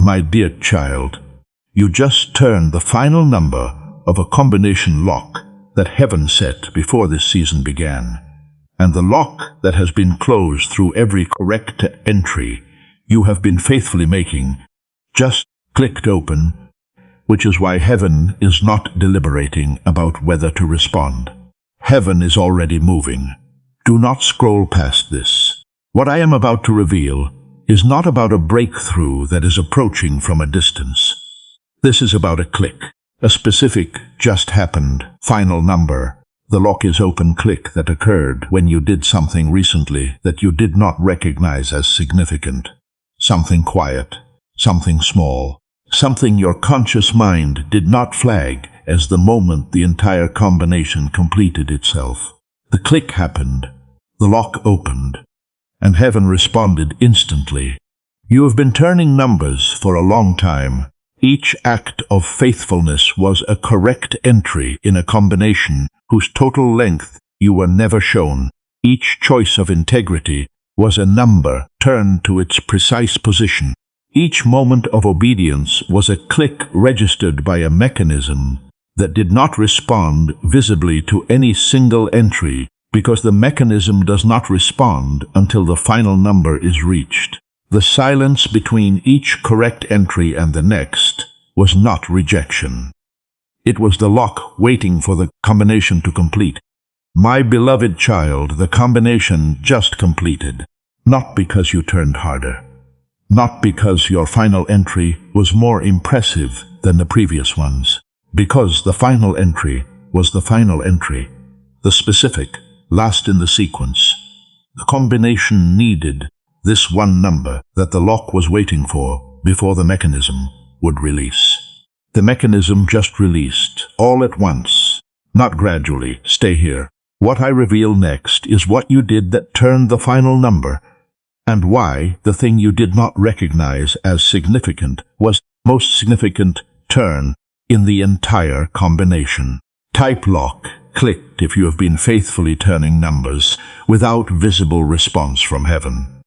My dear child, you just turned the final number of a combination lock that heaven set before this season began. And the lock that has been closed through every correct entry you have been faithfully making just clicked open, which is why heaven is not deliberating about whether to respond. Heaven is already moving. Do not scroll past this. What I am about to reveal is not about a breakthrough that is approaching from a distance. This is about a click, a specific, just happened, final number. The lock is open click that occurred when you did something recently that you did not recognize as significant. Something quiet, something small, something your conscious mind did not flag as the moment the entire combination completed itself. The click happened, the lock opened, and heaven responded instantly. You have been turning numbers for a long time. Each act of faithfulness was a correct entry in a combination whose total length you were never shown. Each choice of integrity was a number turned to its precise position. Each moment of obedience was a click registered by a mechanism that did not respond visibly to any single entry, because the mechanism does not respond until the final number is reached. The silence between each correct entry and the next was not rejection. It was the lock waiting for the combination to complete. My beloved child, the combination just completed, not because you turned harder, not because your final entry was more impressive than the previous ones, because the final entry was the final entry, the specific, last in the sequence. The combination needed this one number that the lock was waiting for before the mechanism would release. The mechanism just released, all at once, not gradually. Stay here. What I reveal next is what you did that turned the final number, and why the thing you did not recognize as significant was the most significant turn in the entire combination. Type lock clicked if you have been faithfully turning numbers without visible response from heaven.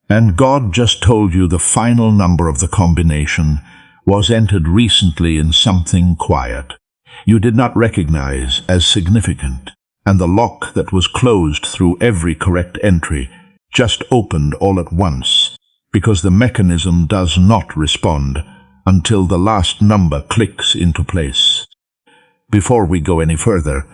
And God just told you the final number of the combination was entered recently in something quiet you did not recognize as significant, and the lock that was closed through every correct entry just opened all at once, because the mechanism does not respond until the last number clicks into place. Before we go any further,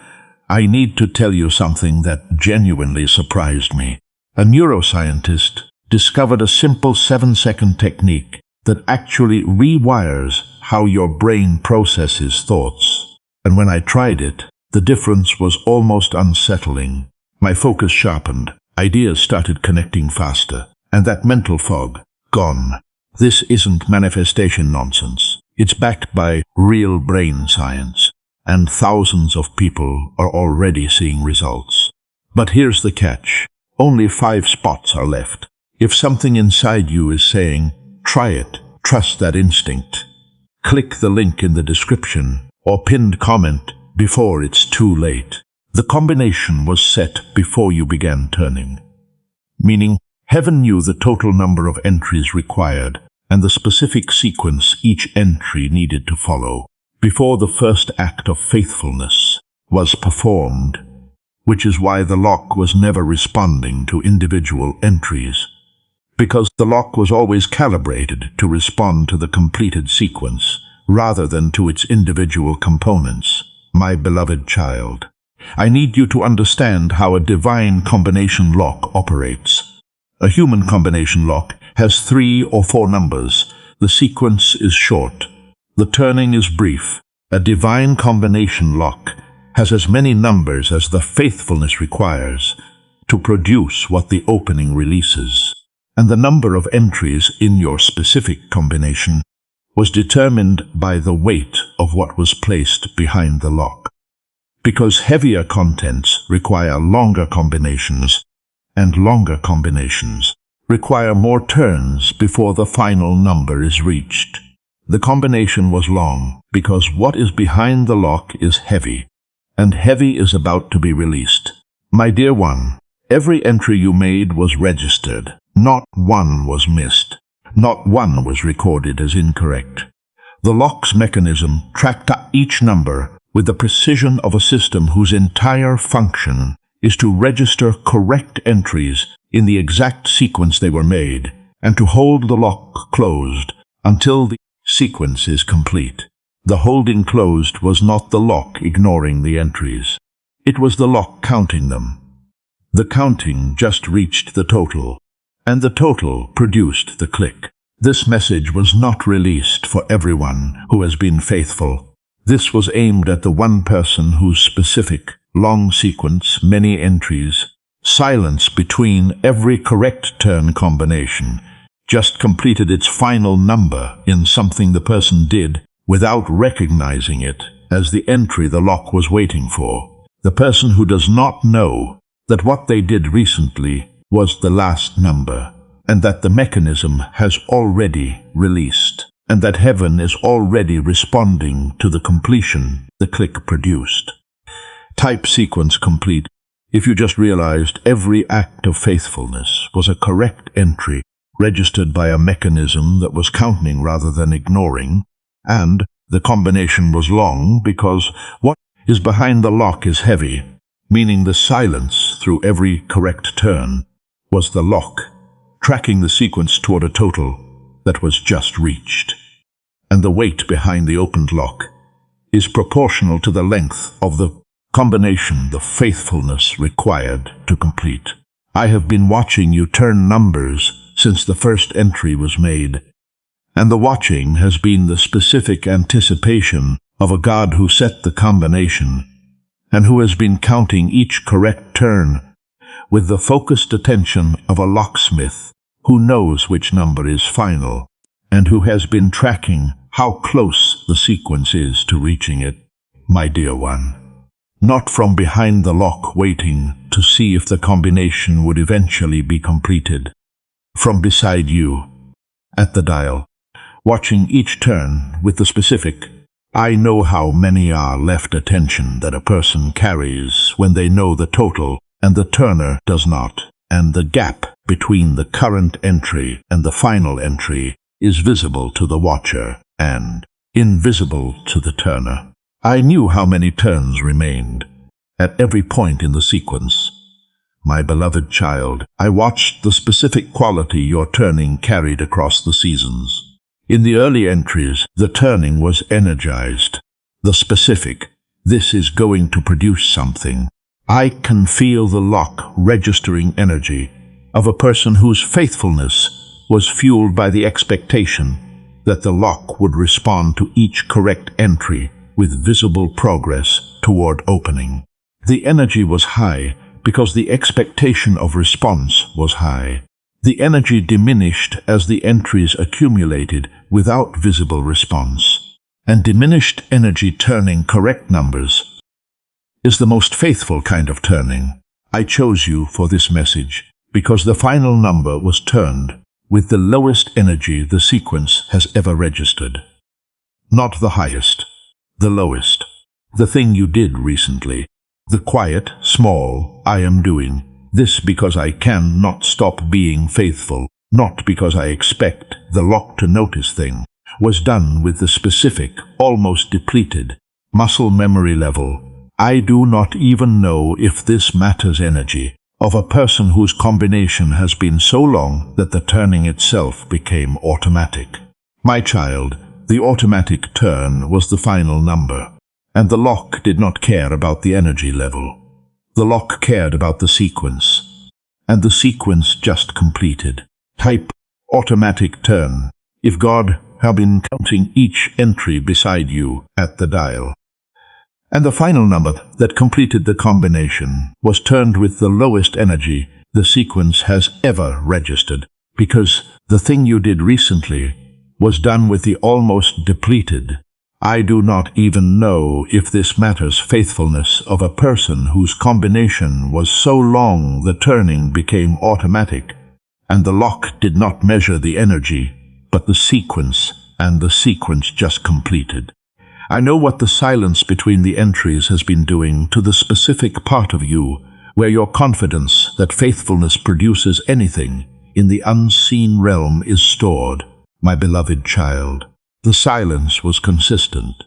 I need to tell you something that genuinely surprised me. A neuroscientist discovered a simple 7-second technique that actually rewires how your brain processes thoughts. And when I tried it, the difference was almost unsettling. My focus sharpened, ideas started connecting faster, and that mental fog, gone. This isn't manifestation nonsense. It's backed by real brain science, and thousands of people are already seeing results. But here's the catch. Only 5 spots are left. If something inside you is saying, try it, trust that instinct, click the link in the description or pinned comment before it's too late. The combination was set before you began turning, meaning heaven knew the total number of entries required and the specific sequence each entry needed to follow before the first act of faithfulness was performed, which is why the lock was never responding to individual entries, because the lock was always calibrated to respond to the completed sequence rather than to its individual components. My beloved child, I need you to understand how a divine combination lock operates. A human combination lock has 3 or 4 numbers. The sequence is short. The turning is brief. A divine combination lock has as many numbers as the faithfulness requires to produce what the opening releases. And the number of entries in your specific combination was determined by the weight of what was placed behind the lock. Because heavier contents require longer combinations, and longer combinations require more turns before the final number is reached. The combination was long because what is behind the lock is heavy, and heavy is about to be released. My dear one, every entry you made was registered. Not one was missed. Not one was recorded as incorrect. The lock's mechanism tracked each number with the precision of a system whose entire function is to register correct entries in the exact sequence they were made, and to hold the lock closed until the sequence is complete. The holding closed was not the lock ignoring the entries. It was the lock counting them. The counting just reached the total, and the total produced the click. This message was not released for everyone who has been faithful. This was aimed at the one person whose specific, long sequence, many entries, silence between every correct turn combination, just completed its final number in something the person did without recognizing it as the entry the lock was waiting for. The person who does not know that what they did recently was the last number, and that the mechanism has already released, and that heaven is already responding to the completion the click produced. Type sequence complete if you just realized every act of faithfulness was a correct entry registered by a mechanism that was counting rather than ignoring, and the combination was long because what is behind the lock is heavy, meaning the silence through every correct turn was the lock, tracking the sequence toward a total that was just reached. And the weight behind the opened lock is proportional to the length of the combination the faithfulness required to complete. I have been watching you turn numbers since the first entry was made, and the watching has been the specific anticipation of a God who set the combination, and who has been counting each correct turn with the focused attention of a locksmith who knows which number is final, and who has been tracking how close the sequence is to reaching it, my dear one. Not from behind the lock waiting to see if the combination would eventually be completed. From beside you, at the dial, watching each turn with the specific, I know how many are left attention that a person carries when they know the total and the turner does not, and the gap between the current entry and the final entry is visible to the watcher and invisible to the turner. I knew how many turns remained at every point in the sequence. My beloved child, I watched the specific quality your turning carried across the seasons. In the early entries, the turning was energized. The specific, this is going to produce something. I can feel the lock registering energy of a person whose faithfulness was fueled by the expectation that the lock would respond to each correct entry with visible progress toward opening. The energy was high because the expectation of response was high. The energy diminished as the entries accumulated without visible response. And diminished energy turning correct numbers is the most faithful kind of turning. I chose you for this message because the final number was turned with the lowest energy the sequence has ever registered. Not the highest, the lowest. The thing you did recently. The quiet, small, I am doing this because I can not stop being faithful, not because I expect the lock to notice thing, was done with the specific, almost depleted, muscle memory level. I do not even know if this matters energy of a person whose combination has been so long that the turning itself became automatic. My child, the automatic turn was the final number. And the lock did not care about the energy level. The lock cared about the sequence. And the sequence just completed. Type automatic turn if God had been counting each entry beside you at the dial. And the final number that completed the combination was turned with the lowest energy the sequence has ever registered, because the thing you did recently was done with the almost depleted. I do not even know if this matters faithfulness of a person whose combination was so long the turning became automatic, and the lock did not measure the energy, but the sequence, and the sequence just completed. I know what the silence between the entries has been doing to the specific part of you, where your confidence that faithfulness produces anything in the unseen realm is stored, my beloved child. The silence was consistent.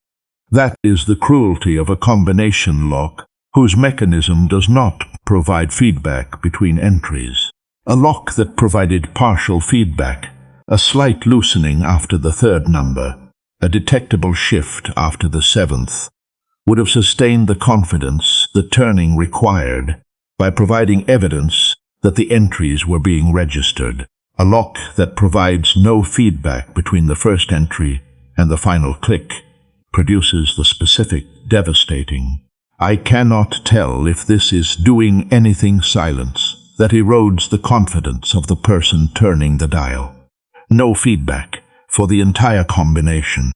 That is the cruelty of a combination lock, whose mechanism does not provide feedback between entries. A lock that provided partial feedback, a slight loosening after the third number, a detectable shift after the seventh, would have sustained the confidence the turning required by providing evidence that the entries were being registered. A lock that provides no feedback between the first entry and the final click produces the specific devastating. I cannot tell if this is doing anything silence that erodes the confidence of the person turning the dial. No feedback for the entire combination.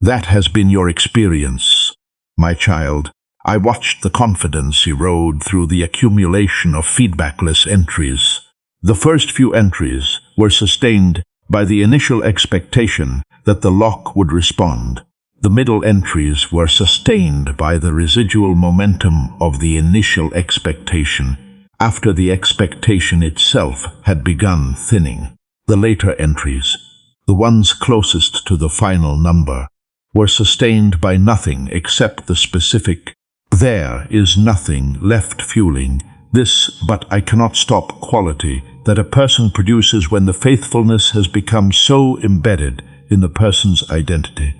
That has been your experience, my child. I watched the confidence erode through the accumulation of feedbackless entries. The first few entries were sustained by the initial expectation that the lock would respond. The middle entries were sustained by the residual momentum of the initial expectation after the expectation itself had begun thinning. The later entries, the ones closest to the final number, were sustained by nothing except the specific "there is nothing left" fueling this "but I cannot stop" quality that a person produces when the faithfulness has become so embedded in the person's identity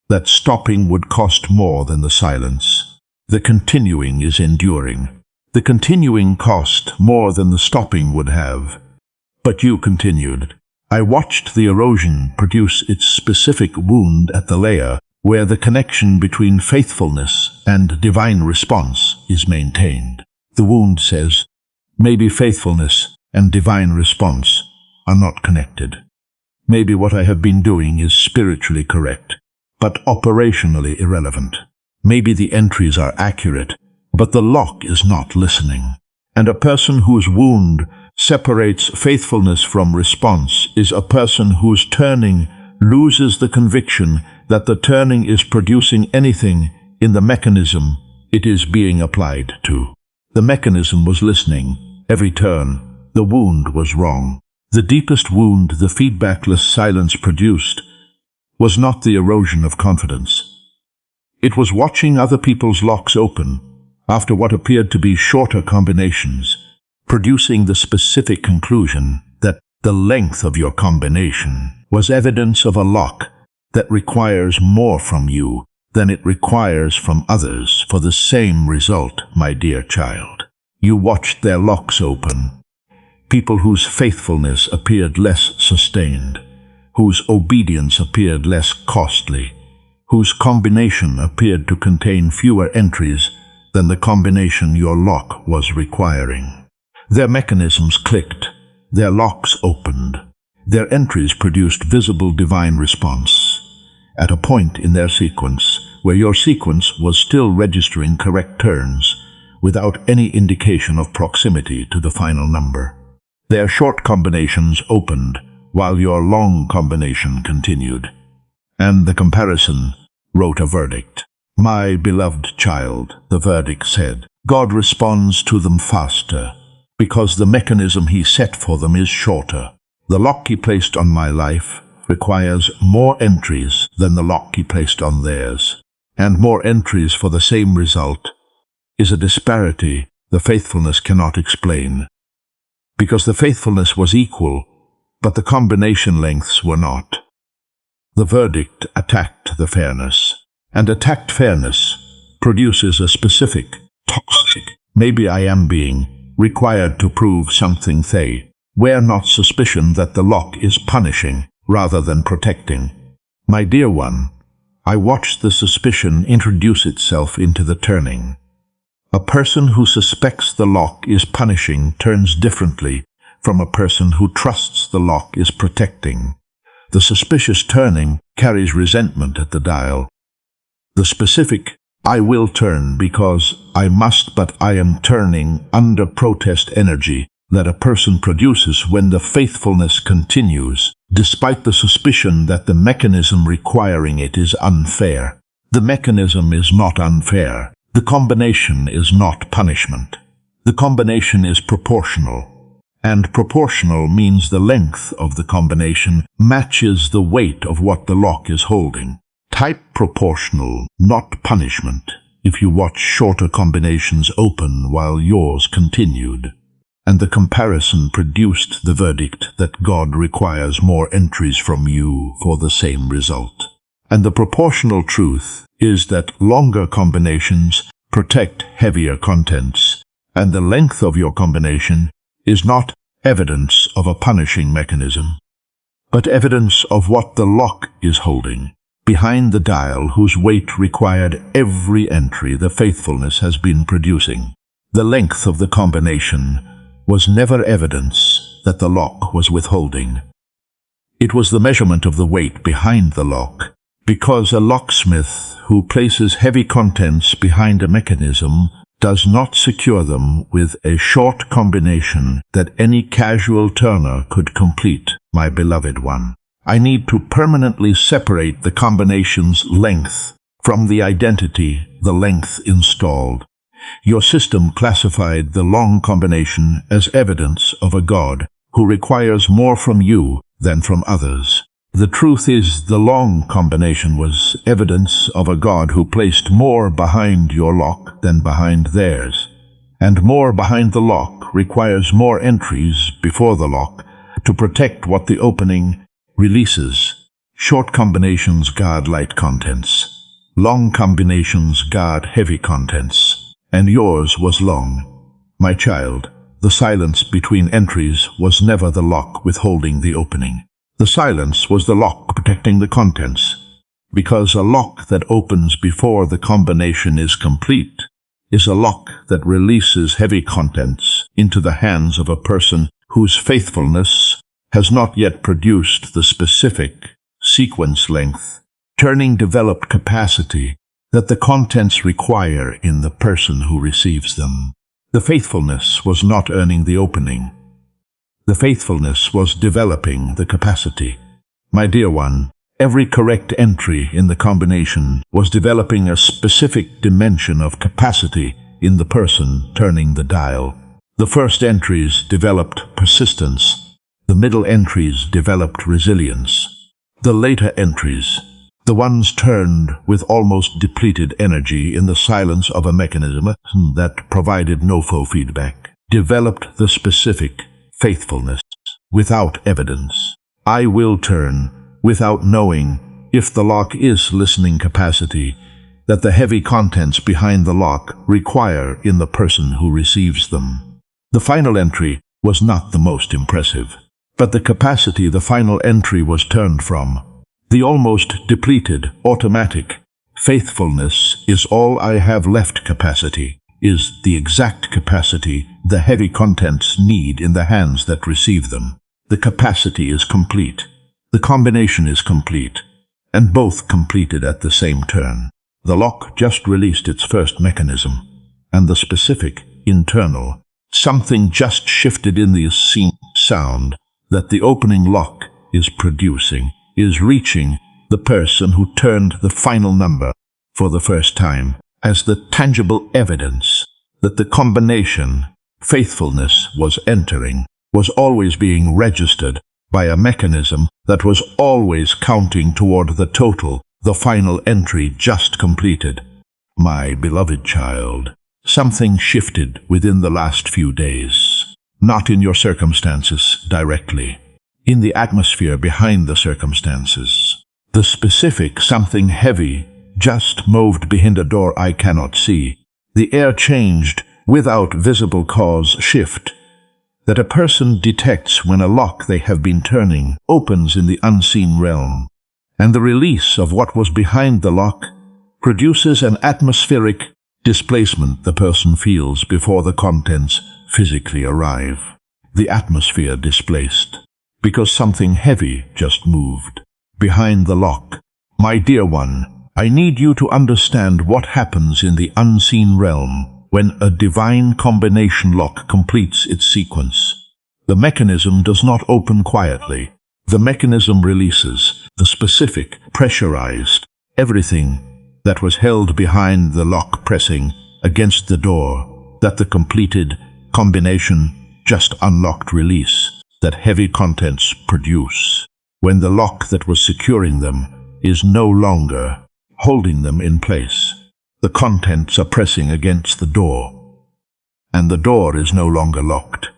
that stopping would cost more than the silence. The continuing is enduring. The continuing cost more than the stopping would have. But you continued. I watched the erosion produce its specific wound at the layer where the connection between faithfulness and divine response is maintained. The wound says, maybe faithfulness and divine response are not connected. Maybe what I have been doing is spiritually correct, but operationally irrelevant. Maybe the entries are accurate, but the lock is not listening. And a person whose wound separates faithfulness from response is a person whose turning loses the conviction that the turning is producing anything in the mechanism it is being applied to. The mechanism was listening. Every turn, the wound was wrong. The deepest wound the feedbackless silence produced was not the erosion of confidence. It was watching other people's locks open after what appeared to be shorter combinations, producing the specific conclusion that the length of your combination was evidence of a lock that requires more from you than it requires from others for the same result, my dear child. You watched their locks open. People whose faithfulness appeared less sustained, whose obedience appeared less costly, whose combination appeared to contain fewer entries than the combination your lock was requiring. Their mechanisms clicked, their locks opened, their entries produced visible divine response at a point in their sequence where your sequence was still registering correct turns without any indication of proximity to the final number. Their short combinations opened while your long combination continued, and the comparison wrote a verdict. My beloved child, the verdict said, God responds to them faster because the mechanism he set for them is shorter. The lock he placed on my life requires more entries than the lock he placed on theirs, and more entries for the same result is a disparity the faithfulness cannot explain, because the faithfulness was equal, but the combination lengths were not. The verdict attacked the fairness, and attacked fairness produces a specific, toxic, maybe I am being required to prove something they were not suspicion that the lock is punishing rather than protecting. My dear one, I watched the suspicion introduce itself into the turning. A person who suspects the lock is punishing turns differently from a person who trusts the lock is protecting. The suspicious turning carries resentment at the dial. The specific, I will turn because I must but I am turning under protest energy that a person produces when the faithfulness continues, despite the suspicion that the mechanism requiring it is unfair. The mechanism is not unfair. The combination is not punishment. The combination is proportional, And proportional means the length of the combination matches the weight of what the lock is holding. Type proportional, not punishment, if you watch shorter combinations open while yours continued. And the comparison produced the verdict that God requires more entries from you for the same result. And the proportional truth is that longer combinations protect heavier contents, and the length of your combination is not evidence of a punishing mechanism, but evidence of what the lock is holding. Behind the dial whose weight required every entry the faithfulness has been producing. The length of the combination was never evidence that the lock was withholding. It was the measurement of the weight behind the lock, because a locksmith who places heavy contents behind a mechanism does not secure them with a short combination that any casual turner could complete, my beloved one. I need to permanently separate the combination's length from the identity, the length installed. Your system classified the long combination as evidence of a God who requires more from you than from others. The truth is, the long combination was evidence of a God who placed more behind your lock than behind theirs. And more behind the lock requires more entries before the lock to protect what the opening releases. Short combinations guard light contents. Long combinations guard heavy contents. And yours was long. My child, the silence between entries was never the lock withholding the opening. The silence was the lock protecting the contents, because a lock that opens before the combination is complete is a lock that releases heavy contents into the hands of a person whose faithfulness has not yet produced the specific sequence length, turning developed capacity that the contents require in the person who receives them. The faithfulness was not earning the opening. The faithfulness was developing the capacity. My dear one, every correct entry in the combination was developing a specific dimension of capacity in the person turning the dial. The first entries developed persistence. The middle entries developed resilience. The later entries, the ones turned with almost depleted energy in the silence of a mechanism that provided no faux feedback, developed the specific faithfulness without evidence. I will turn without knowing if the lock is listening capacity that the heavy contents behind the lock require in the person who receives them. The final entry was not the most impressive, but the capacity the final entry was turned from, the almost depleted automatic faithfulness is all I have left capacity, is the exact capacity the heavy contents need in the hands that receive them. The capacity is complete. The combination is complete, and both completed at the same turn. The lock just released its first mechanism, and the specific, internal, something just shifted in the sound that the opening lock is producing, is reaching the person who turned the final number for the first time, as the tangible evidence that the combination, faithfulness, was entering, was always being registered by a mechanism that was always counting toward the total, the final entry just completed. My beloved child, something shifted within the last few days, not in your circumstances directly, in the atmosphere behind the circumstances. The specific something heavy just moved behind a door I cannot see. The air changed without visible cause shift that a person detects when a lock they have been turning opens in the unseen realm, and the release of what was behind the lock produces an atmospheric displacement the person feels before the contents physically arrive. The atmosphere displaced because something heavy just moved behind the lock. My dear one, I need you to understand what happens in the unseen realm when a divine combination lock completes its sequence. The mechanism does not open quietly. The mechanism releases the specific, pressurized, everything that was held behind the lock pressing against the door that the completed combination just unlocked release that heavy contents produce, when the lock that was securing them is no longer holding them in place. The contents are pressing against the door, and the door is no longer locked.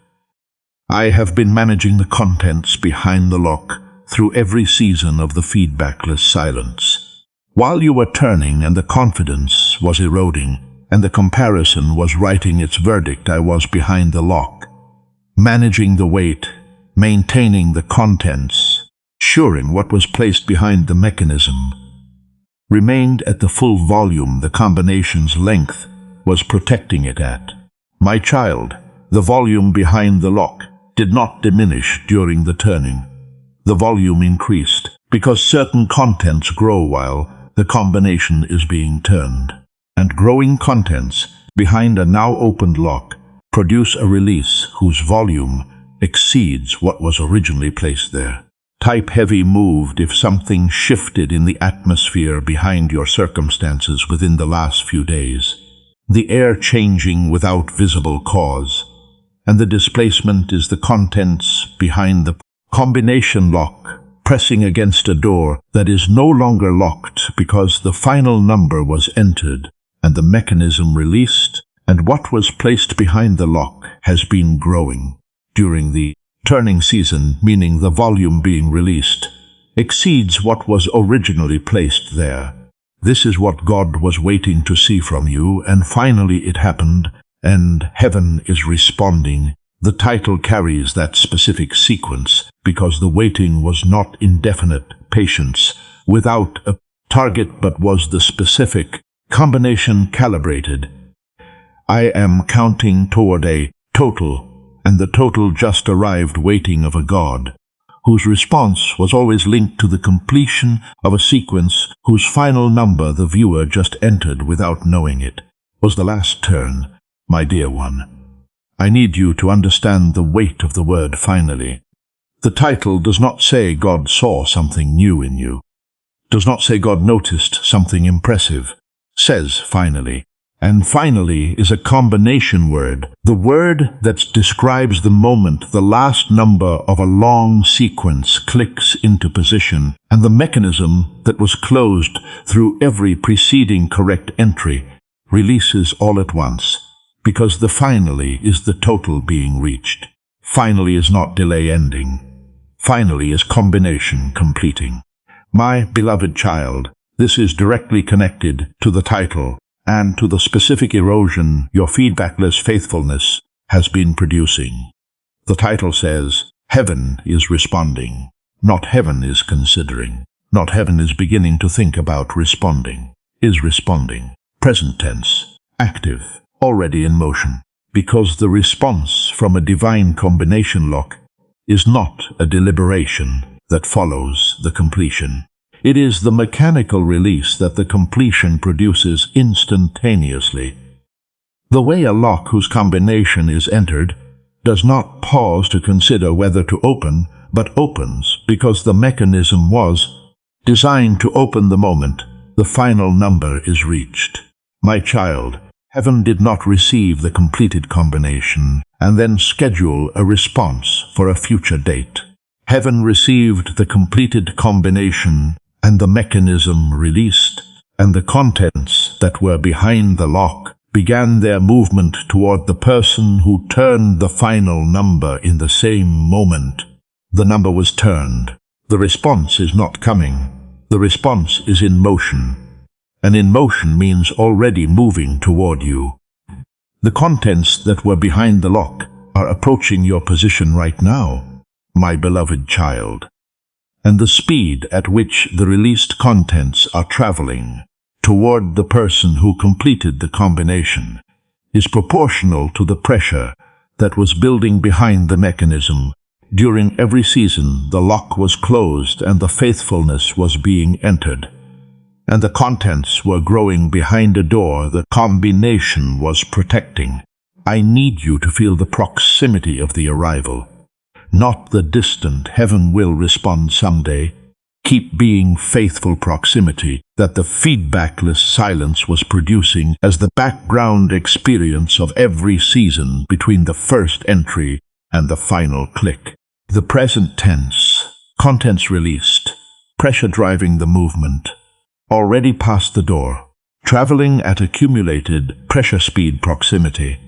I have been managing the contents behind the lock through every season of the feedbackless silence. While you were turning and the confidence was eroding, and the comparison was writing its verdict, I was behind the lock, managing the weight, maintaining the contents, ensuring what was placed behind the mechanism remained at the full volume the combination's length was protecting it at. My child, the volume behind the lock did not diminish during the turning. The volume increased because certain contents grow while the combination is being turned. And growing contents behind a now opened lock produce a release whose volume exceeds what was originally placed there. Type heavy moved if something shifted in the atmosphere behind your circumstances within the last few days. The air changing without visible cause, and the displacement is the contents behind the combination lock pressing against a door that is no longer locked because the final number was entered and the mechanism released, and what was placed behind the lock has been growing during the turning season, meaning the volume being released exceeds what was originally placed there. This is what God was waiting to see from you, and finally it happened, and heaven is responding. The title carries that specific sequence because the waiting was not indefinite patience without a target, but was the specific combination calibrated. I am counting toward a total, and the total just arrived waiting of a God, whose response was always linked to the completion of a sequence whose final number the viewer just entered without knowing it, was the last turn, my dear one. I need you to understand the weight of the word finally. The title does not say God saw something new in you, does not say God noticed something impressive, says finally. And finally is a combination word, the word that describes the moment the last number of a long sequence clicks into position, and the mechanism that was closed through every preceding correct entry releases all at once, because the finally is the total being reached. Finally is not delay ending. Finally is combination completing. My beloved child, this is directly connected to the title and to the specific erosion your feedbackless faithfulness has been producing. The title says, Heaven is responding, not heaven is considering, not heaven is beginning to think about responding, is responding. Present tense, active, already in motion, because the response from a divine combination lock is not a deliberation that follows the completion. It is the mechanical release that the completion produces instantaneously. The way a lock whose combination is entered does not pause to consider whether to open, but opens because the mechanism was designed to open the moment the final number is reached. My child, heaven did not receive the completed combination and then schedule a response for a future date. Heaven received the completed combination and the mechanism released, and the contents that were behind the lock began their movement toward the person who turned the final number in the same moment. The number was turned. The response is not coming. The response is in motion, and in motion means already moving toward you. The contents that were behind the lock are approaching your position right now, my beloved child. And the speed at which the released contents are traveling toward the person who completed the combination is proportional to the pressure that was building behind the mechanism. During every season, the lock was closed and the faithfulness was being entered, and the contents were growing behind a door the combination was protecting. I need you to feel the proximity of the arrival, not the distant heaven will respond someday. Keep being faithful proximity that the feedbackless silence was producing as the background experience of every season between the first entry and the final click. The present tense, contents released, pressure driving the movement, already past the door, traveling at accumulated pressure speed proximity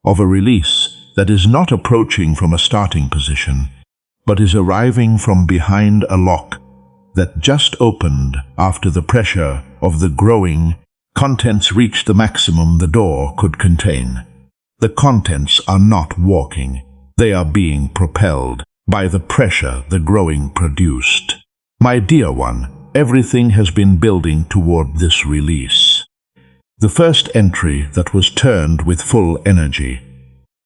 of a release that is not approaching from a starting position, but is arriving from behind a lock that just opened after the pressure of the growing contents reached the maximum the door could contain. The contents are not walking. They are being propelled by the pressure the growing produced. My dear one, everything has been building toward this release. The first entry that was turned with full energy.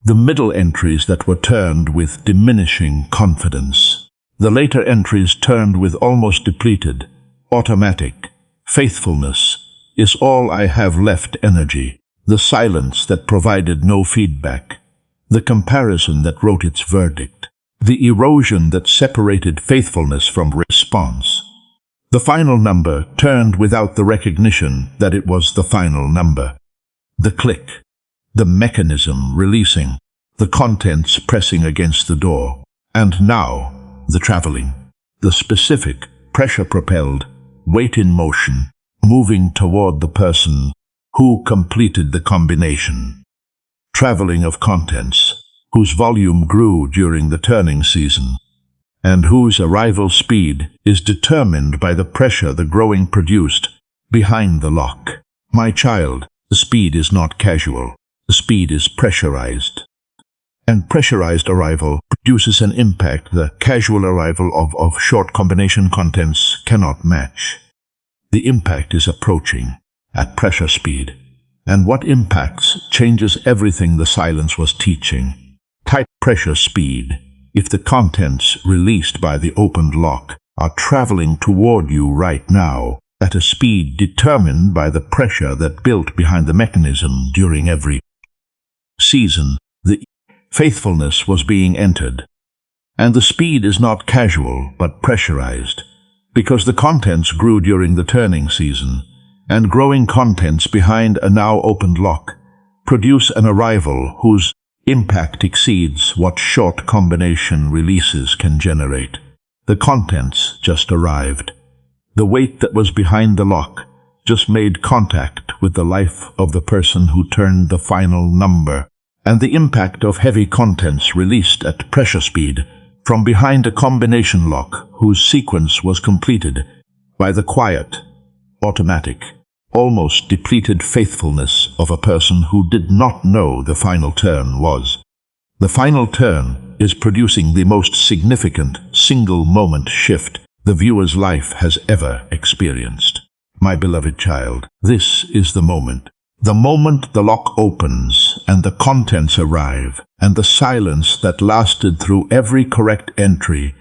The middle entries that were turned with diminishing confidence. The later entries turned with almost depleted, automatic. Faithfulness is all I have left energy. The silence that provided no feedback. The comparison that wrote its verdict. The erosion that separated faithfulness from response. The final number turned without the recognition that it was the final number. The click. The mechanism releasing. The contents pressing against the door. And now, the traveling. The specific, pressure-propelled, weight in motion, moving toward the person who completed the combination. Traveling of contents, whose volume grew during the turning season, and whose arrival speed is determined by the pressure the growing produced behind the lock. My child, the speed is not casual. The speed is pressurized. And pressurized arrival produces an impact the casual arrival of short combination contents cannot match. The impact is approaching at pressure speed. And what impacts changes everything the silence was teaching. Tight pressure speed. If the contents released by the opened lock are traveling toward you right now at a speed determined by the pressure that built behind the mechanism during every season, the faithfulness was being entered. And the speed is not casual but pressurized, because the contents grew during the turning season, and growing contents behind a now opened lock produce an arrival whose impact exceeds what short combination releases can generate. The contents just arrived. The weight that was behind the lock just made contact with the life of the person who turned the final number, and the impact of heavy contents released at pressure speed from behind a combination lock whose sequence was completed by the quiet, automatic, almost depleted faithfulness of a person who did not know the final turn was. The final turn is producing the most significant single-moment shift the viewer's life has ever experienced. My beloved child, this is the moment. The moment the lock opens and the contents arrive, and the silence that lasted through every correct entry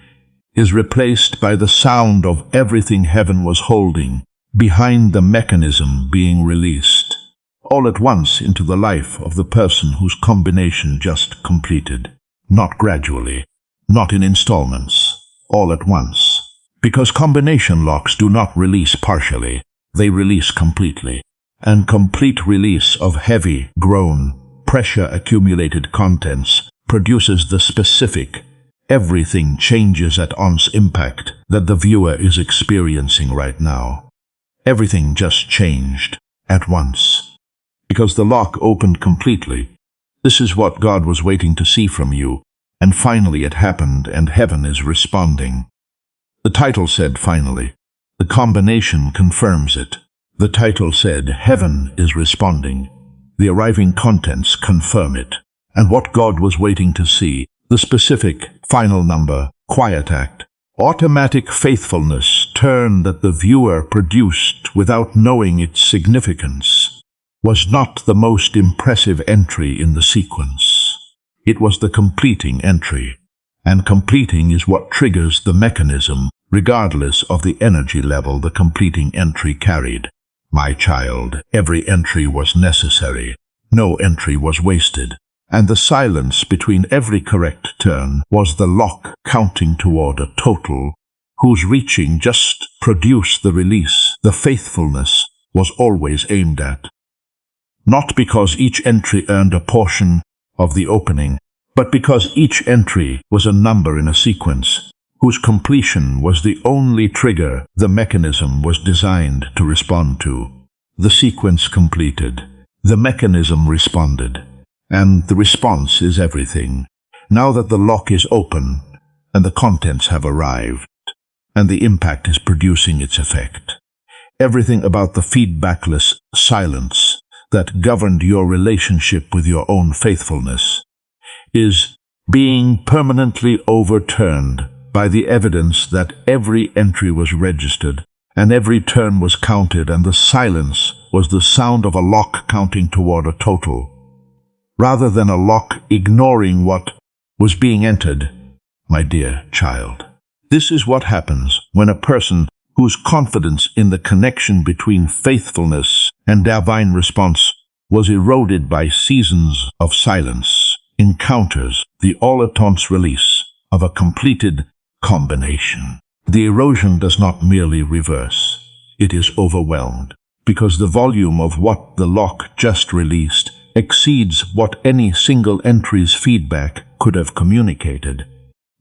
is replaced by the sound of everything heaven was holding behind the mechanism being released, all at once into the life of the person whose combination just completed. Not gradually, not in installments, all at once. Because combination locks do not release partially, they release completely. And complete release of heavy, grown, pressure-accumulated contents produces the specific, everything changes at once impact that the viewer is experiencing right now. Everything just changed at once. Because the lock opened completely. This is what God was waiting to see from you, and finally it happened, and heaven is responding. The title said finally. The combination confirms it. The title said, heaven is responding. The arriving contents confirm it. And what God was waiting to see, the specific, final number, quiet act, automatic faithfulness turn that the viewer produced without knowing its significance, was not the most impressive entry in the sequence. It was the completing entry. And completing is what triggers the mechanism, regardless of the energy level the completing entry carried. My child, every entry was necessary. No entry was wasted. And the silence between every correct turn was the lock counting toward a total, whose reaching just produced the release the faithfulness was always aimed at. Not because each entry earned a portion of the opening, but because each entry was a number in a sequence, whose completion was the only trigger the mechanism was designed to respond to. The sequence completed, the mechanism responded, and the response is everything. Now that the lock is open, and the contents have arrived, and the impact is producing its effect, everything about the feedbackless silence that governed your relationship with your own faithfulness is being permanently overturned by the evidence that every entry was registered, and every turn was counted, and the silence was the sound of a lock counting toward a total, rather than a lock ignoring what was being entered. My dear child, this is what happens when a person whose confidence in the connection between faithfulness and divine response was eroded by seasons of silence encounters the all-at-once release of a completed combination. The erosion does not merely reverse, it is overwhelmed, because the volume of what the lock just released exceeds what any single entry's feedback could have communicated,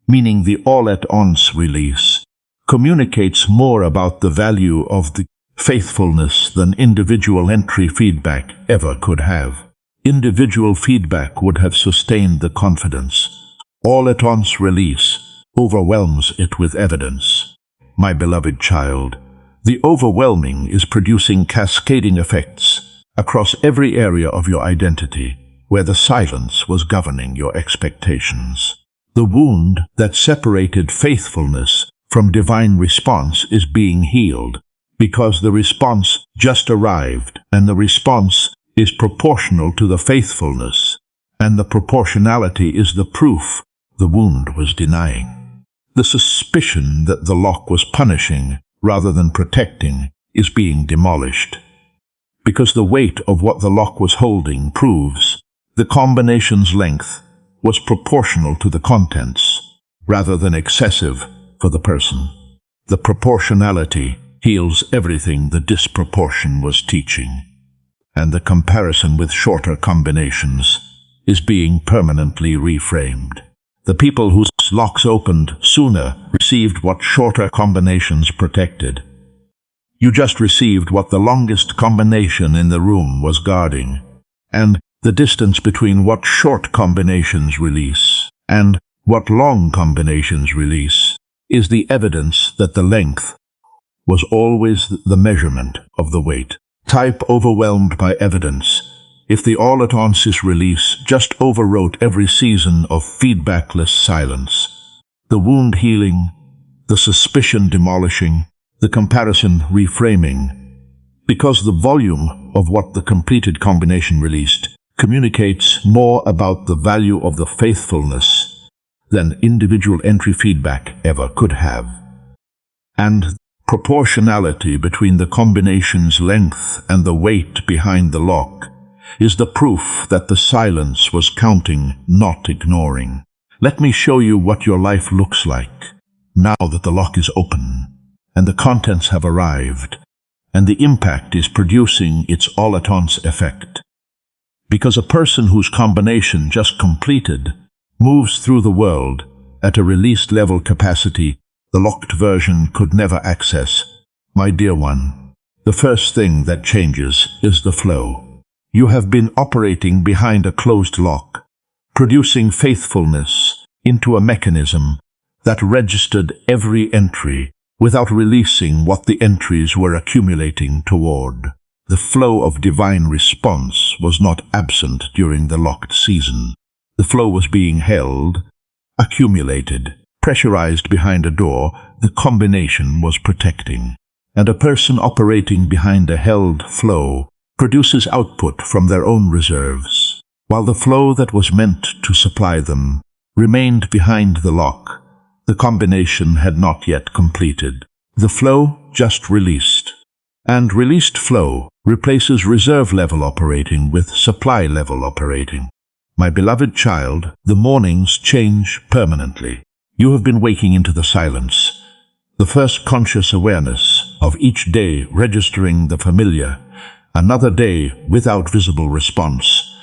meaning the all-at-once release communicates more about the value of the faithfulness than individual entry feedback ever could have. Individual feedback would have sustained the confidence. All-at-once release overwhelms it with evidence. My beloved child, the overwhelming is producing cascading effects across every area of your identity where the silence was governing your expectations. The wound that separated faithfulness from divine response is being healed because the response just arrived, and the response is proportional to the faithfulness, and the proportionality is the proof the wound was denying. The suspicion that the lock was punishing rather than protecting is being demolished, because the weight of what the lock was holding proves the combination's length was proportional to the contents rather than excessive for the person. The proportionality heals everything the disproportion was teaching, and the comparison with shorter combinations is being permanently reframed. The people whose locks opened sooner received what shorter combinations protected. You just received what the longest combination in the room was guarding, and the distance between what short combinations release and what long combinations release is the evidence that the length was always the measurement of the weight. Type overwhelmed by evidence. If the all-at-once's release just overwrote every season of feedbackless silence, the wound healing, the suspicion demolishing, the comparison reframing, because the volume of what the completed combination released communicates more about the value of the faithfulness than individual entry feedback ever could have. And proportionality between the combination's length and the weight behind the lock is the proof that the silence was counting, not ignoring. Let me show you what your life looks like now that the lock is open and the contents have arrived and the impact is producing its all-at-once effect. Because a person whose combination just completed moves through the world at a released level capacity the locked version could never access. My dear one, the first thing that changes is the flow. You have been operating behind a closed lock, producing faithfulness into a mechanism that registered every entry without releasing what the entries were accumulating toward. The flow of divine response was not absent during the locked season. The flow was being held, accumulated, pressurized behind a door the combination was protecting. And a person operating behind a held flow produces output from their own reserves, while the flow that was meant to supply them remained behind the lock. The combination had not yet completed. The flow just released. And released flow replaces reserve level operating with supply level operating. My beloved child, the mornings change permanently. You have been waking into the silence, the first conscious awareness of each day registering the familiar, another day without visible response.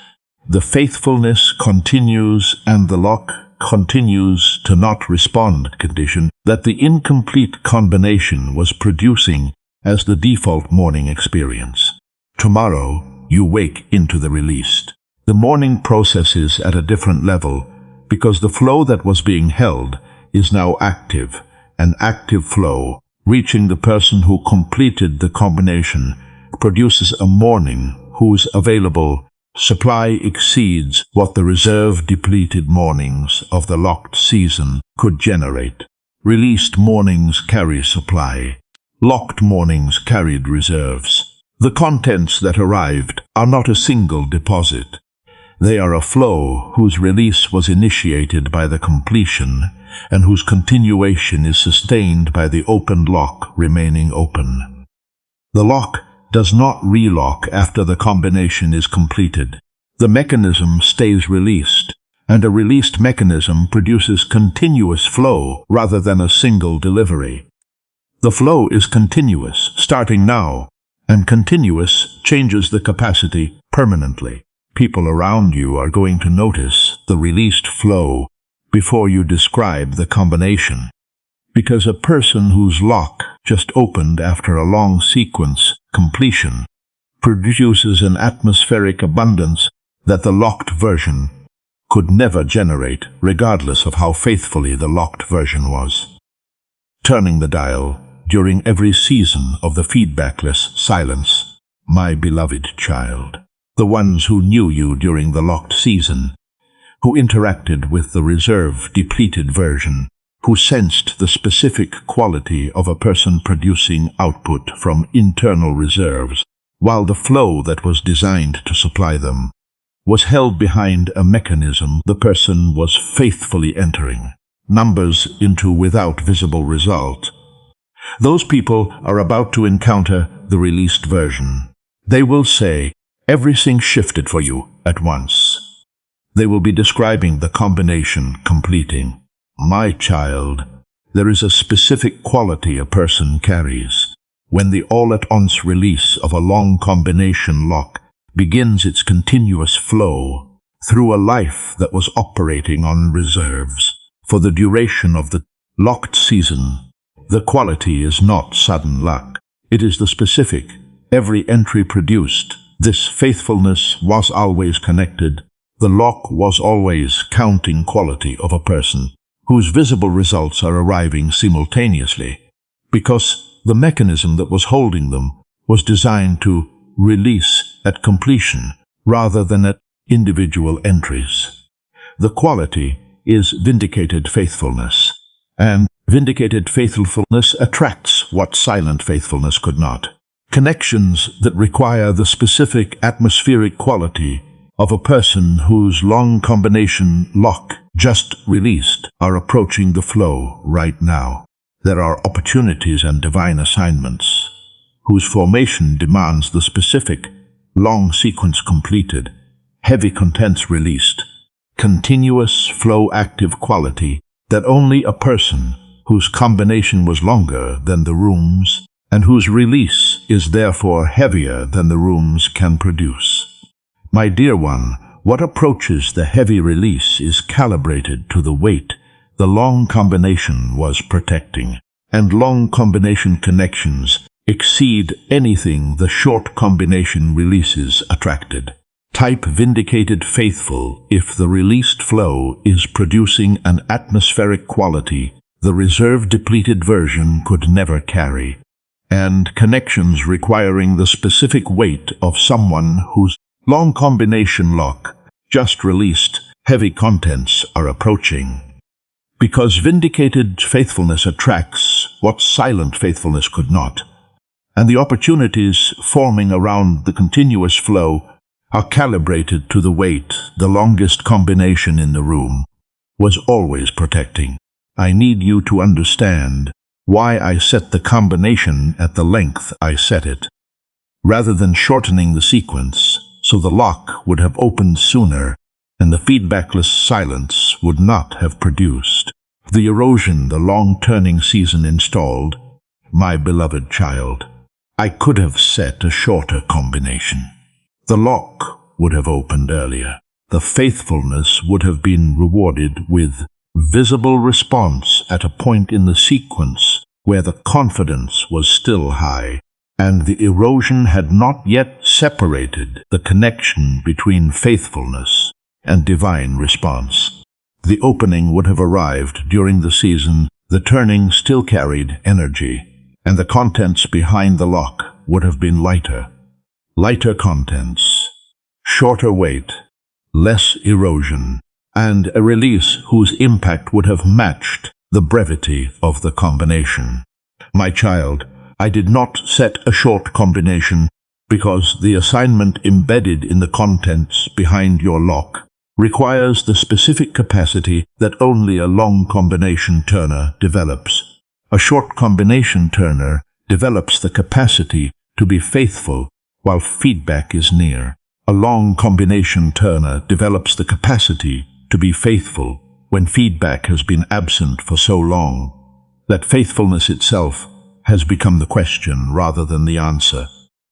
The faithfulness continues and the lock continues to not respond condition that the incomplete combination was producing as the default morning experience. Tomorrow, you wake into the released. The morning processes at a different level because the flow that was being held is now active, an active flow, reaching the person who completed the combination, produces a morning whose available supply exceeds what the reserve-depleted mornings of the locked season could generate. Released mornings carry supply. Locked mornings carried reserves. The contents that arrived are not a single deposit. They are a flow whose release was initiated by the completion and whose continuation is sustained by the opened lock remaining open. The lock does not relock after the combination is completed. The mechanism stays released, and a released mechanism produces continuous flow rather than a single delivery. The flow is continuous, starting now, and continuous changes the capacity permanently. People around you are going to notice the released flow before you describe the combination, because a person whose lock just opened after a long sequence completion produces an atmospheric abundance that the locked version could never generate, regardless of how faithfully the locked version was. Turning the dial during every season of the feedbackless silence, my beloved child. The ones who knew you during the locked season, who interacted with the reserve-depleted version, who sensed the specific quality of a person producing output from internal reserves, while the flow that was designed to supply them was held behind a mechanism the person was faithfully entering numbers into without visible result. Those people are about to encounter the released version. They will say, everything shifted for you at once. They will be describing the combination completing. My child, there is a specific quality a person carries when the all-at-once release of a long combination lock begins its continuous flow through a life that was operating on reserves for the duration of the locked season. The quality is not sudden luck. It is the specific, every entry produced. This faithfulness was always connected. The lock was always counting quality of a person whose visible results are arriving simultaneously, because the mechanism that was holding them was designed to release at completion rather than at individual entries. The quality is vindicated faithfulness, and vindicated faithfulness attracts what silent faithfulness could not. Connections that require the specific atmospheric quality of a person whose long combination lock just released are approaching the flow right now. There are opportunities and divine assignments whose formation demands the specific long sequence completed, heavy contents released, continuous flow active quality that only a person whose combination was longer than the room's and whose release is therefore heavier than the room's can produce. My dear one, what approaches the heavy release is calibrated to the weight the long combination was protecting, and long combination connections exceed anything the short combination releases attracted. Type vindicated faithful if the released flow is producing an atmospheric quality the reserve depleted version could never carry, and connections requiring the specific weight of someone whose long combination lock just released heavy contents are approaching. Because vindicated faithfulness attracts what silent faithfulness could not, and the opportunities forming around the continuous flow are calibrated to the weight the longest combination in the room was always protecting. I need you to understand why I set the combination at the length I set it, rather than shortening the sequence so the lock would have opened sooner and the feedbackless silence would not have produced the erosion the long turning season installed. My beloved child, I could have set a shorter combination. The lock would have opened earlier. the faithfulness would have been rewarded with visible response at a point in the sequence where the confidence was still high, and the erosion had not yet separated the connection between faithfulness and divine response. The opening would have arrived during the season, the turning still carried energy, and the contents behind the lock would have been lighter. Lighter contents, shorter wait, less erosion, and a release whose impact would have matched the brevity of the combination. My child, I did not set a short combination because the assignment embedded in the contents behind your lock requires the specific capacity that only a long combination turner develops. A short combination turner develops the capacity to be faithful while feedback is near. A long combination turner develops the capacity to be faithful when feedback has been absent for so long that faithfulness itself has become the question rather than the answer.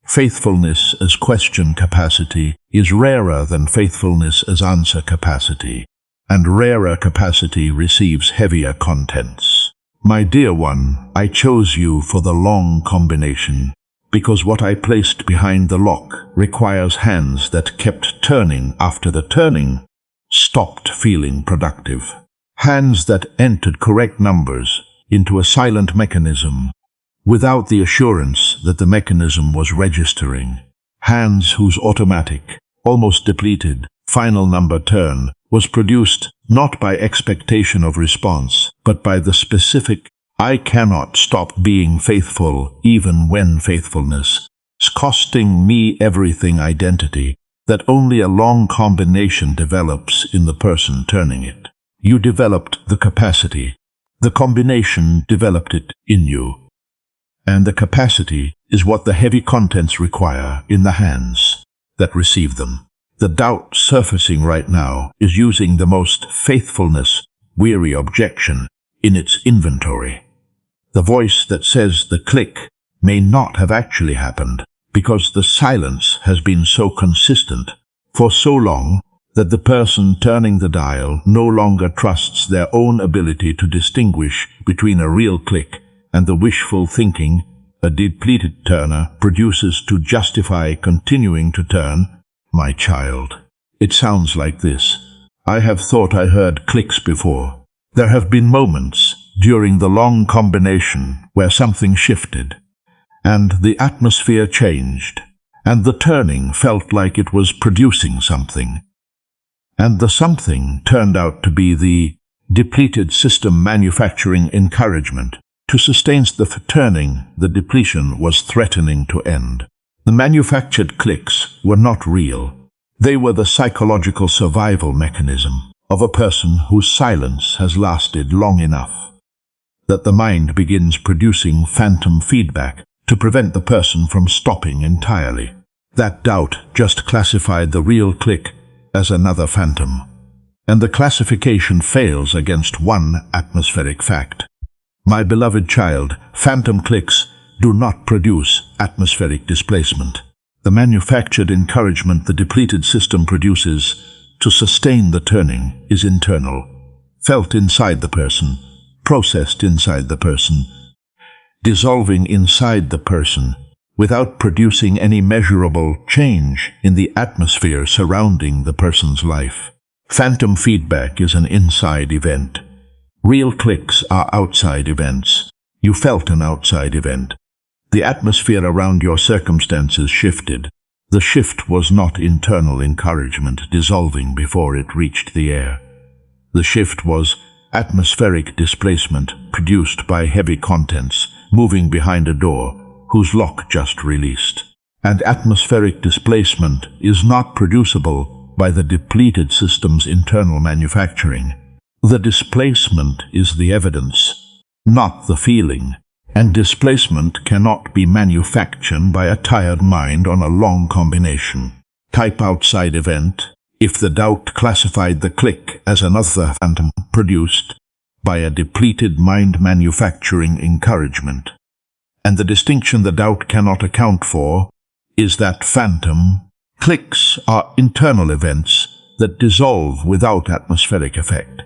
Faithfulness as question capacity is rarer than faithfulness as answer capacity, and rarer capacity receives heavier contents. My dear one, I chose you for the long combination because what I placed behind the lock requires hands that kept turning after the turning stopped feeling productive. Hands that entered correct numbers into a silent mechanism without the assurance that the mechanism was registering. Hands whose automatic, almost depleted, final number turn was produced not by expectation of response, but by the specific, I cannot stop being faithful even when faithfulness is costing me everything identity that only a long combination develops in the person turning it. You developed the capacity. The combination developed it in you. And the capacity is what the heavy contents require in the hands that receive them. The doubt surfacing right now is using the most faithfulness-weary objection in its inventory. The voice that says the click may not have actually happened because the silence has been so consistent for so long that the person turning the dial no longer trusts their own ability to distinguish between a real click and the wishful thinking a depleted turner produces to justify continuing to turn. My child, it sounds like this. I have thought I heard clicks before. There have been moments during the long combination where something shifted, and the atmosphere changed, and the turning felt like it was producing something. And the something turned out to be the depleted system manufacturing encouragement to sustain the turning the depletion was threatening to end. The manufactured clicks were not real. They were the psychological survival mechanism of a person whose silence has lasted long enough that the mind begins producing phantom feedback to prevent the person from stopping entirely. That doubt just classified the real click as another phantom, and the classification fails against one atmospheric fact. My beloved child, phantom clicks do not produce atmospheric displacement. The manufactured encouragement the depleted system produces to sustain the turning is internal, felt inside the person, processed inside the person, dissolving inside the person, without producing any measurable change in the atmosphere surrounding the person's life. Phantom feedback is an inside event. Real clicks are outside events. You felt an outside event. The atmosphere around your circumstances shifted. The shift was not internal encouragement dissolving before it reached the air. The shift was atmospheric displacement produced by heavy contents moving behind a door whose lock just released. And atmospheric displacement is not producible by the depleted system's internal manufacturing. The displacement is the evidence, not the feeling, and displacement cannot be manufactured by a tired mind on a long combination. Type outside event if the doubt classified the click as another phantom produced by a depleted mind manufacturing encouragement. And the distinction the doubt cannot account for is that phantom clicks are internal events that dissolve without atmospheric effect,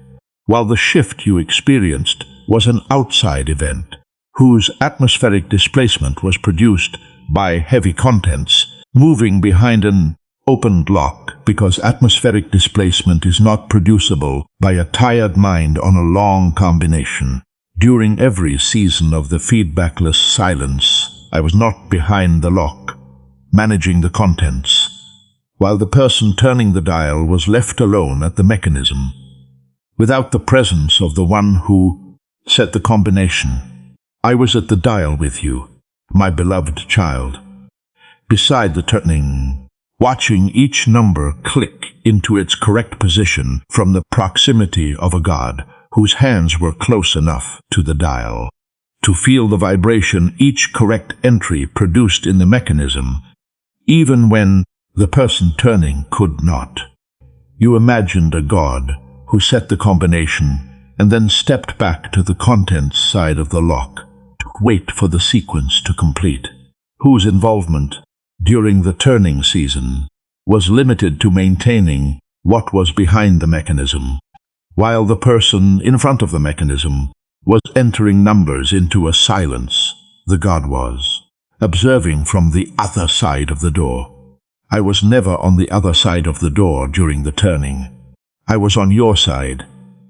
while the shift you experienced was an outside event, whose atmospheric displacement was produced by heavy contents moving behind an opened lock, because atmospheric displacement is not producible by a tired mind on a long combination. During every season of the feedbackless silence, I was not behind the lock, managing the contents, while the person turning the dial was left alone at the mechanism, without the presence of the one who set the combination. I was at the dial with you, my beloved child, beside the turning, watching each number click into its correct position from the proximity of a God whose hands were close enough to the dial to feel the vibration each correct entry produced in the mechanism, even when the person turning could not. You imagined a God who set the combination and then stepped back to the contents side of the lock to wait for the sequence to complete, whose involvement during the turning season was limited to maintaining what was behind the mechanism, while the person in front of the mechanism was entering numbers into a silence. The God was observing from the other side of the door. I was never on the other side of the door during the turning. I was on your side,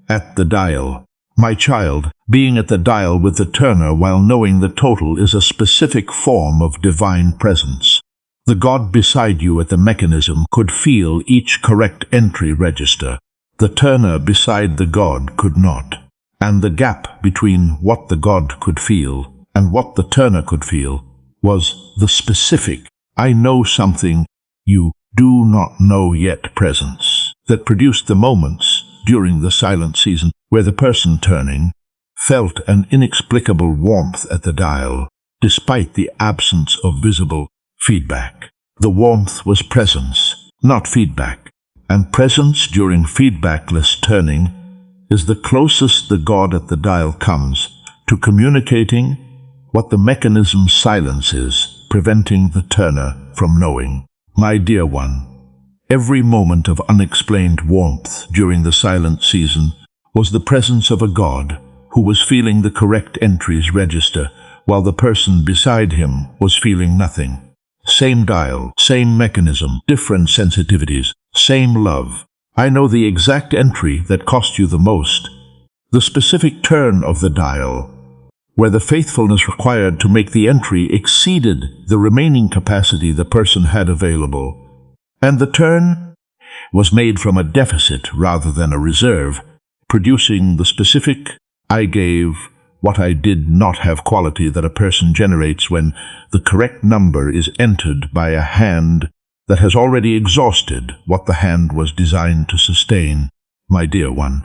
at the dial. My child, being at the dial with the turner while knowing the total is a specific form of divine presence. The God beside you at the mechanism could feel each correct entry register. The turner beside the God could not. And the gap between what the God could feel and what the turner could feel was the specific, I know something you do not know yet presence that produced the moments during the silent season where the person turning felt an inexplicable warmth at the dial, despite the absence of visible feedback. The warmth was presence, not feedback, and presence during feedbackless turning is the closest the God at the dial comes to communicating what the mechanism's silence is, preventing the turner from knowing. My dear one, every moment of unexplained warmth during the silent season was the presence of a God who was feeling the correct entries register, while the person beside him was feeling nothing. Same dial, same mechanism, different sensitivities, same love. I know the exact entry that cost you the most, the specific turn of the dial, where the faithfulness required to make the entry exceeded the remaining capacity the person had available, and the turn was made from a deficit rather than a reserve, producing the specific I gave what I did not have quality that a person generates when the correct number is entered by a hand that has already exhausted what the hand was designed to sustain. My dear one,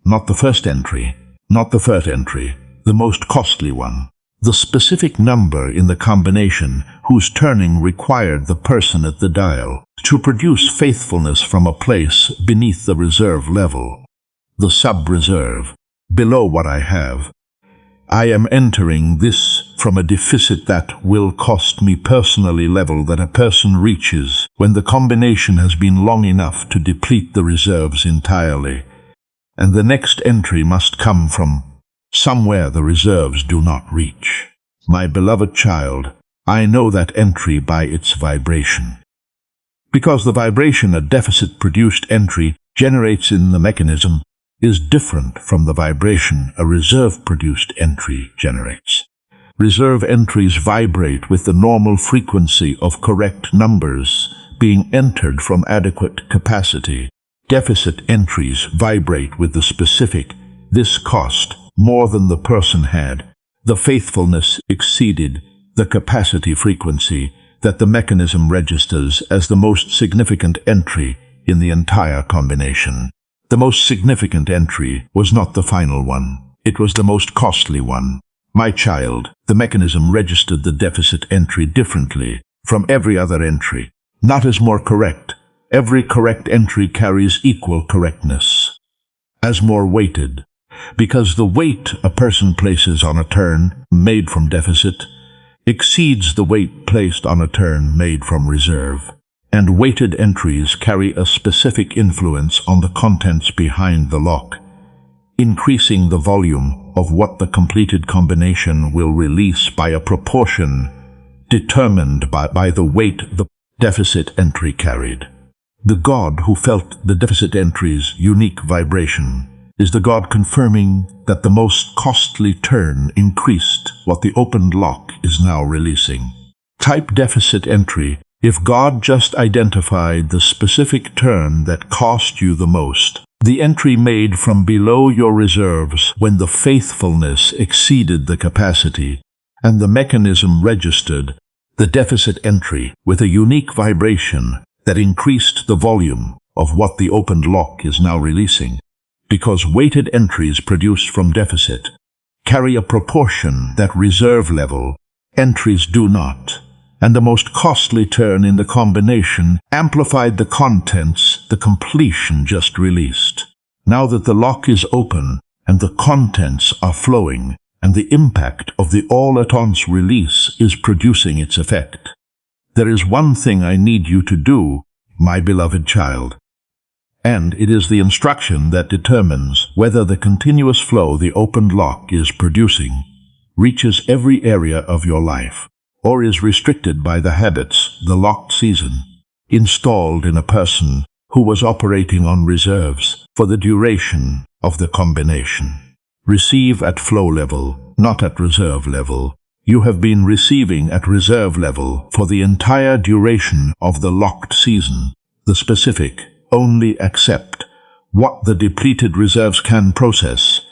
not the first entry, not the third entry, the most costly one, the specific number in the combination whose turning required the person at the dial to produce faithfulness from a place beneath the reserve level, the sub-reserve, below what I have. I am entering this from a deficit that will cost me personally level that a person reaches when the combination has been long enough to deplete the reserves entirely, and the next entry must come from somewhere the reserves do not reach. My beloved child, I know that entry by its vibration, because the vibration a deficit-produced entry generates in the mechanism is different from the vibration a reserve-produced entry generates. Reserve entries vibrate with the normal frequency of correct numbers being entered from adequate capacity. Deficit entries vibrate with the specific, this cost more than the person had. The faithfulness exceeded the capacity frequency that the mechanism registers as the most significant entry in the entire combination. The most significant entry was not the final one. It was the most costly one. My child, the mechanism registered the deficit entry differently from every other entry, not as more correct. Every correct entry carries equal correctness, as more weighted, because the weight a person places on a turn made from deficit exceeds the weight placed on a turn made from reserve. and weighted entries carry a specific influence on the contents behind the lock, increasing the volume of what the completed combination will release by a proportion determined by the weight the deficit entry carried. The God who felt the deficit entry's unique vibration is the God confirming that the most costly turn increased what the opened lock is now releasing. Type deficit entry if God just identified the specific turn that cost you the most. The entry made from below your reserves when the faithfulness exceeded the capacity, and the mechanism registered the deficit entry with a unique vibration that increased the volume of what the opened lock is now releasing. Because weighted entries produced from deficit carry a proportion that reserve level entries do not, and the most costly turn in the combination amplified the contents the completion just released. Now that the lock is open and the contents are flowing, and the impact of the all-at-once release is producing its effect, there is one thing I need you to do, my beloved child. And it is the instruction that determines whether the continuous flow the opened lock is producing reaches every area of your life, or is restricted by the habits the locked season installed in a person who was operating on reserves for the duration of the combination. Receive at flow level, not at reserve level. You have been receiving at reserve level for the entire duration of the locked season. The specific only accept what the depleted reserves can process.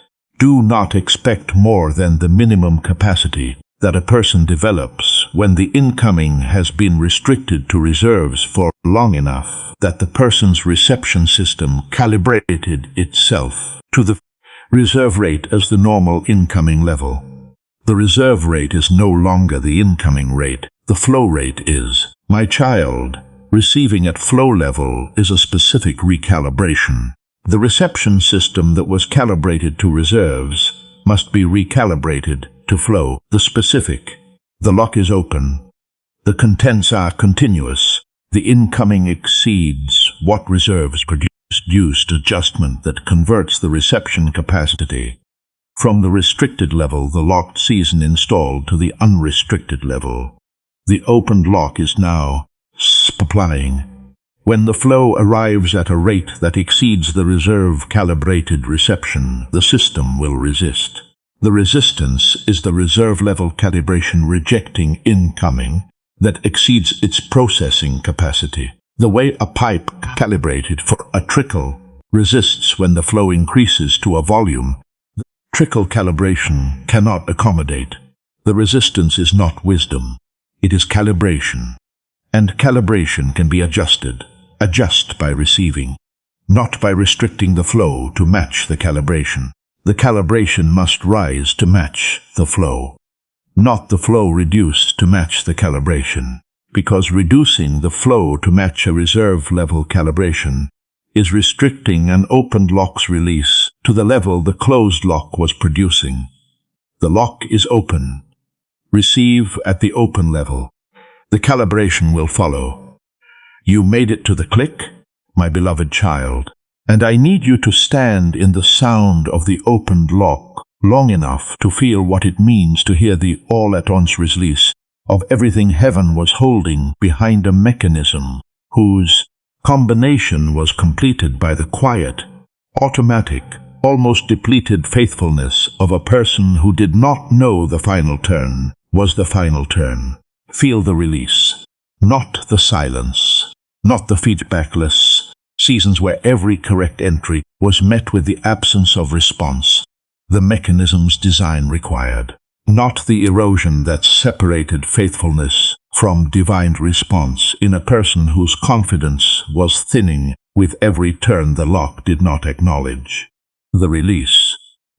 Do not expect more than the minimum capacity that a person develops when the incoming has been restricted to reserves for long enough that the person's reception system calibrated itself to the reserve rate as the normal incoming level. The reserve rate is no longer the incoming rate. The flow rate is. My child, receiving at flow level is a specific recalibration. The reception system that was calibrated to reserves must be recalibrated to flow. The specific. The lock is open. The contents are continuous. The incoming exceeds what reserves produced. Adjustment that converts the reception capacity from the restricted level the locked season installed to the unrestricted level. The opened lock is now supplying. When the flow arrives at a rate that exceeds the reserve-calibrated reception, the system will resist. The resistance is the reserve-level calibration rejecting incoming that exceeds its processing capacity. The way a pipe calibrated for a trickle resists when the flow increases to a volume the trickle calibration cannot accommodate. The resistance is not wisdom. It is calibration. And calibration can be adjusted. Adjust by receiving, not by restricting the flow to match the calibration. The calibration must rise to match the flow, not the flow reduced to match the calibration. Because reducing the flow to match a reserve-level calibration is restricting an opened lock's release to the level the closed lock was producing. The lock is open. Receive at the open level. The calibration will follow. You made it to the click, my beloved child, and I need you to stand in the sound of the opened lock long enough to feel what it means to hear the all-at-once release of everything heaven was holding behind a mechanism whose combination was completed by the quiet, automatic, almost depleted faithfulness of a person who did not know the final turn was the final turn. Feel the release, not the silence, not the feedbackless seasons where every correct entry was met with the absence of response the mechanism's design required. Not the erosion that separated faithfulness from divine response in a person whose confidence was thinning with every turn the lock did not acknowledge. The release,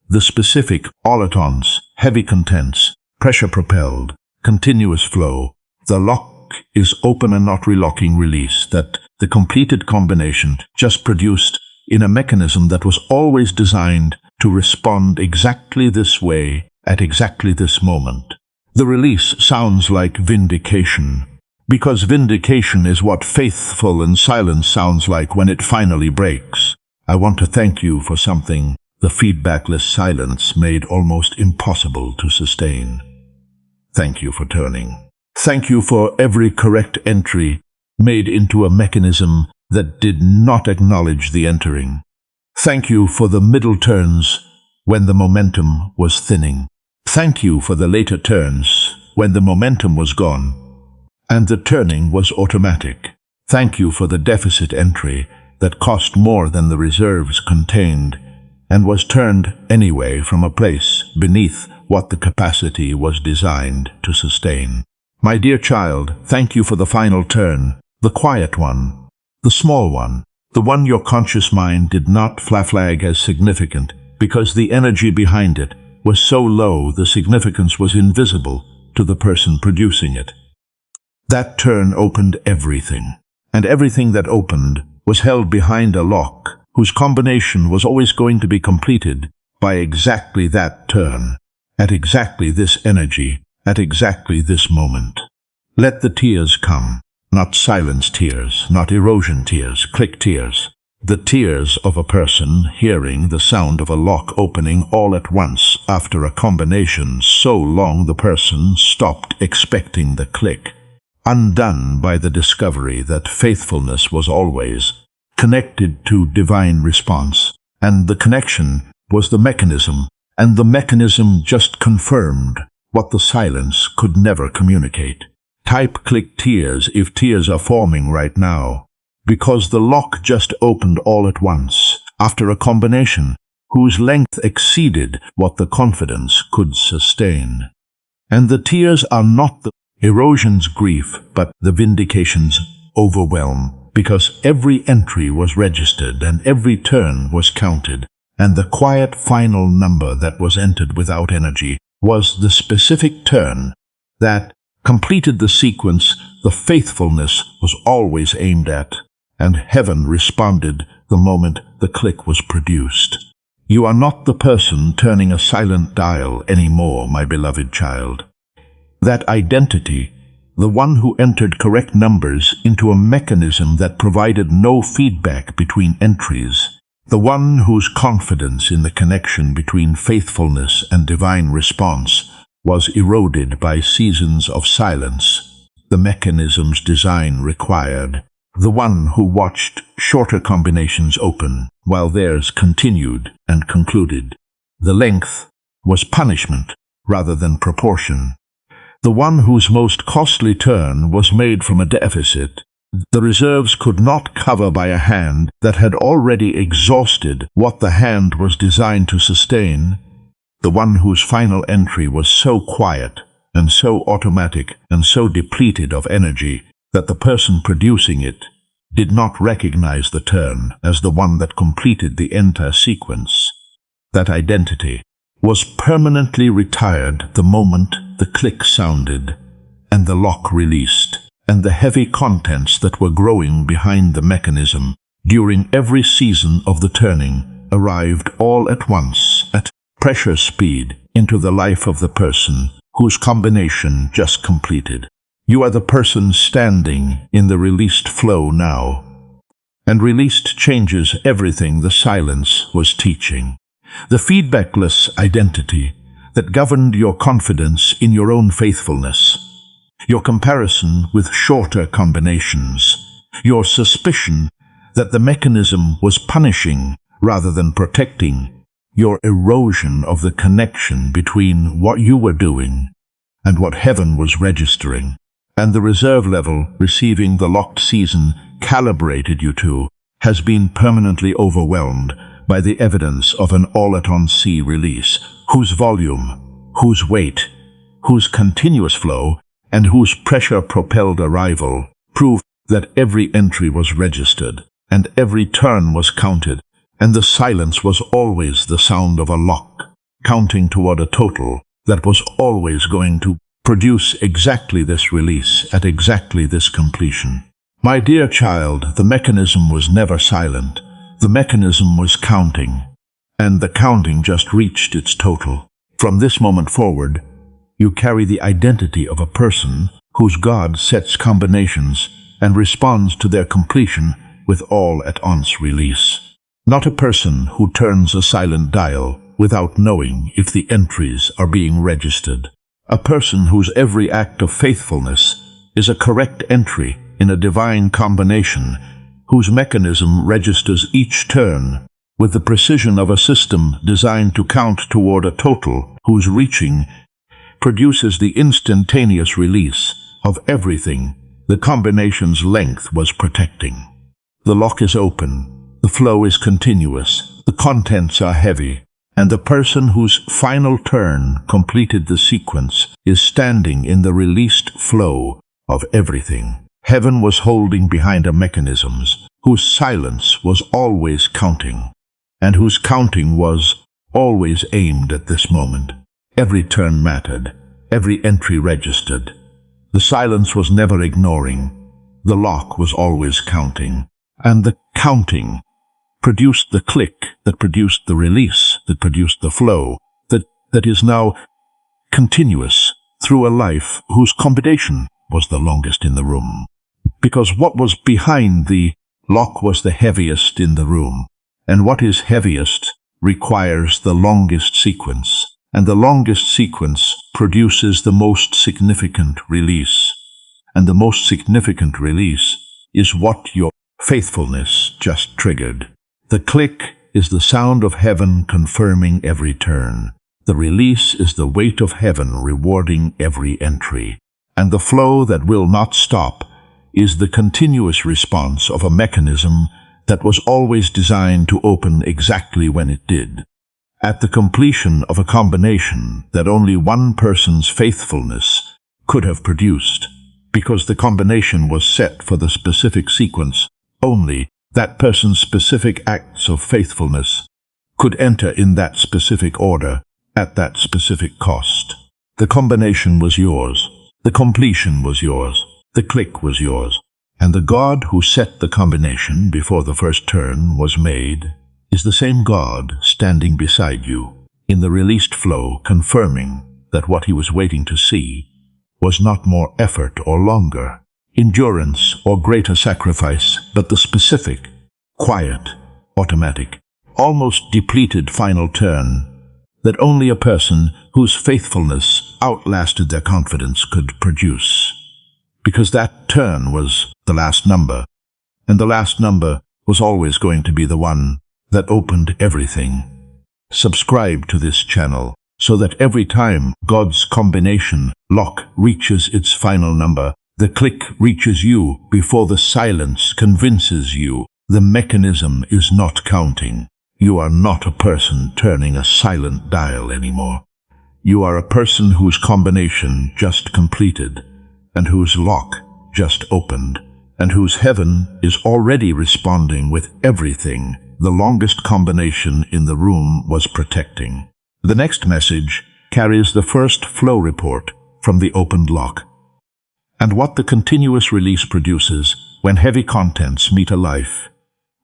the specific all-at-once, heavy contents, pressure-propelled, continuous flow. The lock is open and not relocking release that the completed combination just produced in a mechanism that was always designed to respond exactly this way at exactly this moment. The release sounds like vindication, Because vindication is what faithful and silence sounds like when it finally breaks. I want to thank you for something the feedbackless silence made almost impossible to sustain. Thank you for turning. Thank you for every correct entry made into a mechanism that did not acknowledge the entering. Thank you for the middle turns when the momentum was thinning. Thank you for the later turns when the momentum was gone and the turning was automatic. Thank you for the deficit entry that cost more than the reserves contained and was turned anyway from a place beneath what the capacity was designed to sustain. My dear child, thank you for the final turn, the quiet one, the small one, the one your conscious mind did not flag as significant because the energy behind it was so low the significance was invisible to the person producing it. That turn opened everything, and everything that opened was held behind a lock whose combination was always going to be completed by exactly that turn, at exactly this energy, at exactly this moment. Let the tears come, not silence tears, not erosion tears, click tears. The tears of a person hearing the sound of a lock opening all at once after a combination so long the person stopped expecting the click. Undone by the discovery that faithfulness was always connected to divine response, and the connection was the mechanism, and the mechanism just confirmed what the silence could never communicate. Type click tears if tears are forming right now, because the lock just opened all at once, after a combination whose length exceeded what the confidence could sustain. And the tears are not the erosion's grief, but the vindication's overwhelm, because every entry was registered and every turn was counted, and the quiet final number that was entered without energy was the specific turn that completed the sequence the faithfulness was always aimed at, and heaven responded the moment the click was produced. You are not the person turning a silent dial anymore, my beloved child. That identity, the one who entered correct numbers into a mechanism that provided no feedback between entries, the one whose confidence in the connection between faithfulness and divine response was eroded by seasons of silence the mechanism's design required, the one who watched shorter combinations open while theirs continued and concluded. The length was punishment rather than proportion. The one whose most costly turn was made from a deficit the reserves could not cover by a hand that had already exhausted what the hand was designed to sustain, the one whose final entry was so quiet and so automatic and so depleted of energy that the person producing it did not recognize the turn as the one that completed the entire sequence. That identity was permanently retired the moment the click sounded and the lock released, and the heavy contents that were growing behind the mechanism during every season of the turning arrived all at once at pressure speed into the life of the person whose combination just completed. You are the person standing in the released flow now, and released changes everything the silence was teaching. The feedbackless identity that governed your confidence in your own faithfulness, your comparison with shorter combinations, your suspicion that the mechanism was punishing rather than protecting, your erosion of the connection between what you were doing and what heaven was registering, and the reserve level receiving the locked season calibrated you to, has been permanently overwhelmed by the evidence of an all-at-on-sea release, whose volume, whose weight, whose continuous flow, and whose pressure-propelled arrival proved that every entry was registered, and every turn was counted, and the silence was always the sound of a lock, counting toward a total that was always going to produce exactly this release at exactly this completion. My dear child, the mechanism was never silent. The mechanism was counting, and the counting just reached its total. From this moment forward, you carry the identity of a person whose God sets combinations and responds to their completion with all-at-once release. Not a person who turns a silent dial without knowing if the entries are being registered. A person whose every act of faithfulness is a correct entry in a divine combination, whose mechanism registers each turn with the precision of a system designed to count toward a total, whose reaching produces the instantaneous release of everything the combination's length was protecting. The lock is open, the flow is continuous, the contents are heavy, and the person whose final turn completed the sequence is standing in the released flow of everything. Heaven was holding behind a mechanisms whose silence was always counting, and whose counting was always aimed at this moment. Every turn mattered, every entry registered. The silence was never ignoring, the lock was always counting, and the counting produced the click that produced the release, that produced the flow, that is now continuous through a life whose combination was the longest in the room. Because what was behind the lock was the heaviest in the room, and what is heaviest requires the longest sequence, and the longest sequence produces the most significant release. And the most significant release is what your faithfulness just triggered. The click is the sound of heaven confirming every turn. The release is the weight of heaven rewarding every entry. And the flow that will not stop is the continuous response of a mechanism that was always designed to open exactly when it did. At the completion of a combination that only one person's faithfulness could have produced, because the combination was set for the specific sequence, only that person's specific acts of faithfulness could enter in that specific order at that specific cost. The combination was yours, the completion was yours, the click was yours, and the God who set the combination before the first turn was made is the same God standing beside you in the released flow, confirming that what he was waiting to see was not more effort or longer endurance or greater sacrifice, but the specific, quiet, automatic, almost depleted final turn that only a person whose faithfulness outlasted their confidence could produce. Because that turn was the last number, and the last number was always going to be the one that opened everything. Subscribe to this channel so that every time God's combination lock reaches its final number, the click reaches you before the silence convinces you the mechanism is not counting. You are not a person turning a silent dial anymore. You are a person whose combination just completed, and whose lock just opened, and whose heaven is already responding with everything the longest combination in the room was protecting. The next message carries the first flow report from the opened lock, and what the continuous release produces when heavy contents meet a life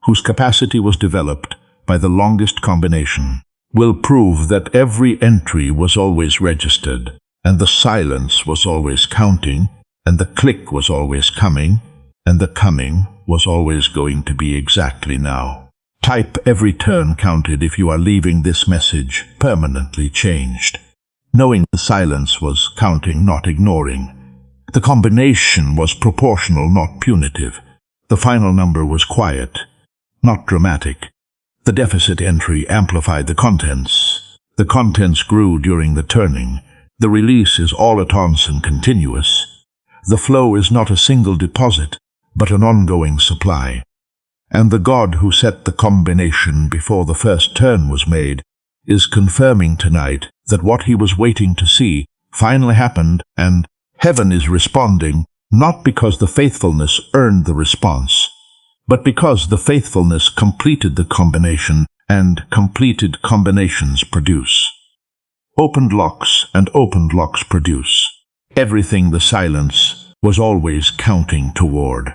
whose capacity was developed by the longest combination will prove that every entry was always registered, and the silence was always counting, and the click was always coming, and the coming was always going to be exactly now. Type every turn counted if you are leaving this message permanently changed. Knowing the silence was counting, not ignoring. The combination was proportional, not punitive. The final number was quiet, not dramatic. The deficit entry amplified the contents. The contents grew during the turning. The release is all at once and continuous. The flow is not a single deposit, but an ongoing supply. And the God who set the combination before the first turn was made is confirming tonight that what he was waiting to see finally happened, and heaven is responding, not because the faithfulness earned the response, but because the faithfulness completed the combination, and completed combinations produce. Opened locks and opened locks produce everything the silence was always counting toward.